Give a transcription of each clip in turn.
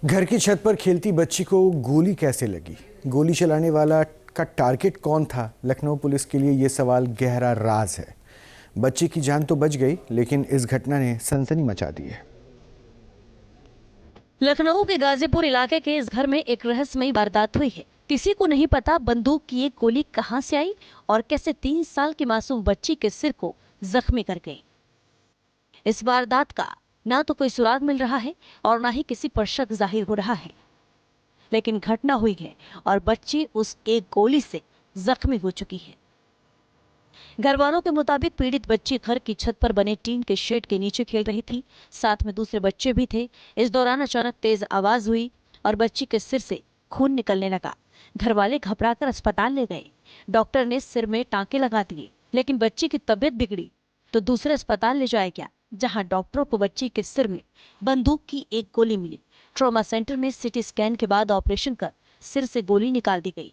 घर की छत पर खेलती बच्ची को गोली कैसे लगी? गोली चलाने वाला का टारगेट कौन था? लखनऊ पुलिस के लिए ये सवाल गहरा राज है। बच्ची की जान तो बच गई, लेकिन इस घटना ने सनसनी मचा दी है। लखनऊ के गाजीपुर इलाके के इस घर में एक रहस्यमयी वारदात हुई है। किसी को नहीं पता बंदूक की एक गोली कहां से आई और कैसे 3 साल की मासूम बच्ची के सिर को जख्मी कर गई। इस वारदात का ना तो कोई सुराग मिल रहा है और ना ही किसी पर शक जाहिर हो रहा है, लेकिन घटना हुई है और बच्ची उस एक गोली से जख्मी हो चुकी है। घर वालों के मुताबिक पीड़ित बच्ची घर की छत पर बने टीन के शेड के नीचे खेल रही थी। साथ में दूसरे बच्चे भी थे। इस दौरान अचानक तेज आवाज हुई और बच्ची के सिर से खून निकलने लगा। घर वाले घबराकर अस्पताल ले गए। डॉक्टर ने सिर में टांके लगा दिए, लेकिन बच्ची की तबीयत बिगड़ी तो दूसरे अस्पताल ले जाया गया, जहां डॉक्टरों को बच्ची के सिर में बंदूक की एक गोली मिली। ट्रॉमा सेंटर में सीटी स्कैन के बाद ऑपरेशन कर सिर से गोली निकाल दी गई।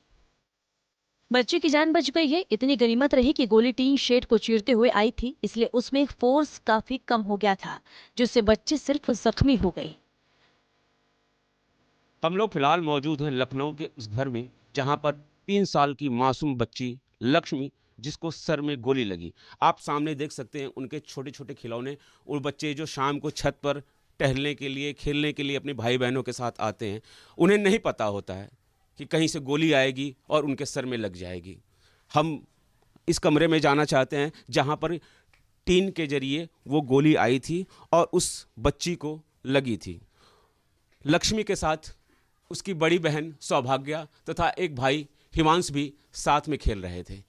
बच्ची की जान बच गई है। इतनी गनीमत रही कि गोली टीन शेड को चीरते हुए आई थी, इसलिए उसमें फोर्स काफी कम हो गया था, जिससे बच्ची सिर्फ जख्मी हो गई। हम लोग फिलहाल मौजूद हैं लखनऊ के उस घर में जहां पर 3 साल की मासूम बच्ची लक्ष्मी, जिसको सर में गोली लगी। आप सामने देख सकते हैं उनके छोटे छोटे खिलौने। वो बच्चे जो शाम को छत पर टहलने के लिए, खेलने के लिए अपने भाई बहनों के साथ आते हैं, उन्हें नहीं पता होता है कि कहीं से गोली आएगी और उनके सर में लग जाएगी। हम इस कमरे में जाना चाहते हैं जहां पर टीन के जरिए वो गोली आई थी और उस बच्ची को लगी थी। लक्ष्मी के साथ उसकी बड़ी बहन सौभाग्या तथा एक भाई हिमांश भी साथ में खेल रहे थे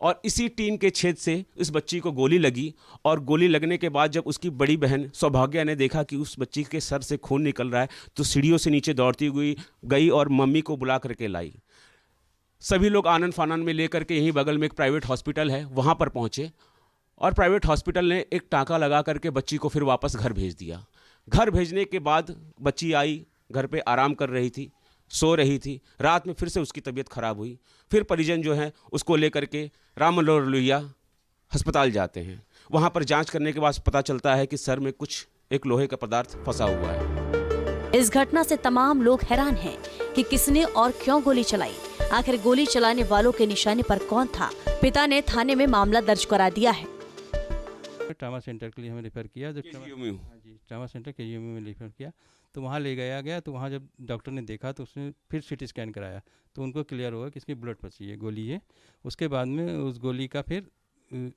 और इसी टीन के छेद से इस बच्ची को गोली लगी। और गोली लगने के बाद जब उसकी बड़ी बहन सौभाग्या ने देखा कि उस बच्ची के सर से खून निकल रहा है, तो सीढ़ियों से नीचे दौड़ती हुई गई और मम्मी को बुला करके लाई। सभी लोग आनन फानन में लेकर के यहीं बगल में एक प्राइवेट हॉस्पिटल है, वहाँ पर पहुँचे और प्राइवेट हॉस्पिटल ने एक टाँका लगा करके बच्ची को फिर वापस घर भेज दिया। घर भेजने के बाद बच्ची आई, घर पे आराम कर रही थी, सो रही थी। रात में फिर से उसकी तबीयत खराब हुई। फिर परिजन जो हैं उसको लेकर के राम मनोहर लोहिया अस्पताल जाते हैं। वहाँ पर जांच करने के बाद पता चलता है कि सर में कुछ एक लोहे का पदार्थ फंसा हुआ है। इस घटना से तमाम लोग हैरान हैं कि किसने और क्यों गोली चलाई। आखिर गोली चलाने वालों के निशाने पर कौन था? पिता ने थाने में मामला दर्ज करा दिया है। ट्रामा सेंटर के लिए हमें रेफ़र किया। जब ट्रामा सेंटर KGMU में रेफ़र किया तो वहाँ ले गया तो वहाँ जब डॉक्टर ने देखा तो उसने फिर CT स्कैन कराया तो उनको क्लियर हुआ कि इसकी ब्लड फंसी है, गोली है। उसके बाद में उस गोली का फिर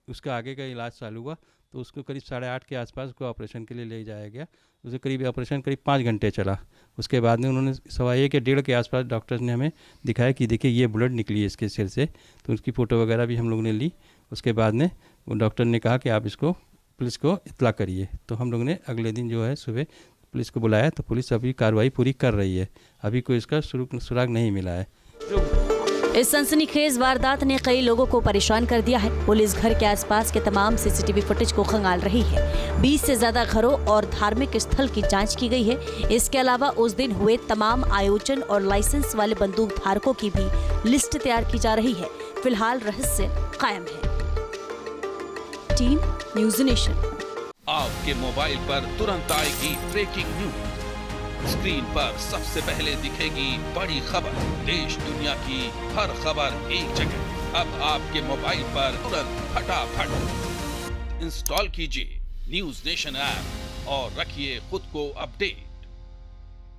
उसका आगे का इलाज चालू हुआ तो उसको करीब 8:30 के आसपास को ऑपरेशन के लिए ले जाया गया। उसे करीब ऑपरेशन 5 घंटे चला। उसके बाद में उन्होंने 1:15 या 1:30 के आसपास डॉक्टर्स ने हमें दिखाया कि देखिए ये ब्लड निकली है इसके सिर से। तो उसकी फ़ोटो वगैरह भी हम लोग ने ली। उसके बाद में वो डॉक्टर ने कहा कि आप इसको पुलिस को इत्तला करिए। तो हम लोग ने अगले दिन जो है सुबह पुलिस को बुलाया तो पुलिस अभी कार्रवाई पूरी कर रही है। अभी कोई इसका सुराग नहीं मिला है। इस सनसनीखेज वारदात ने कई लोगों को परेशान कर दिया है। पुलिस घर के आसपास के तमाम CCTV फुटेज को खंगाल रही है। 20 से ज्यादा घरों और धार्मिक स्थल की जांच की गई है। इसके अलावा उस दिन हुए तमाम आयोजन और लाइसेंस वाले बंदूक धारकों की भी लिस्ट तैयार की जा रही है। फिलहाल रहस्य कायम है। Team news nation. आपके मोबाइल पर तुरंत आएगी ब्रेकिंग न्यूज। स्क्रीन पर सबसे पहले दिखेगी बड़ी खबर। देश दुनिया की हर खबर एक जगह। अब आपके मोबाइल पर तुरंत फटाफट इंस्टॉल कीजिए न्यूज़ नेशन ऐप और रखिए खुद को अपडेट।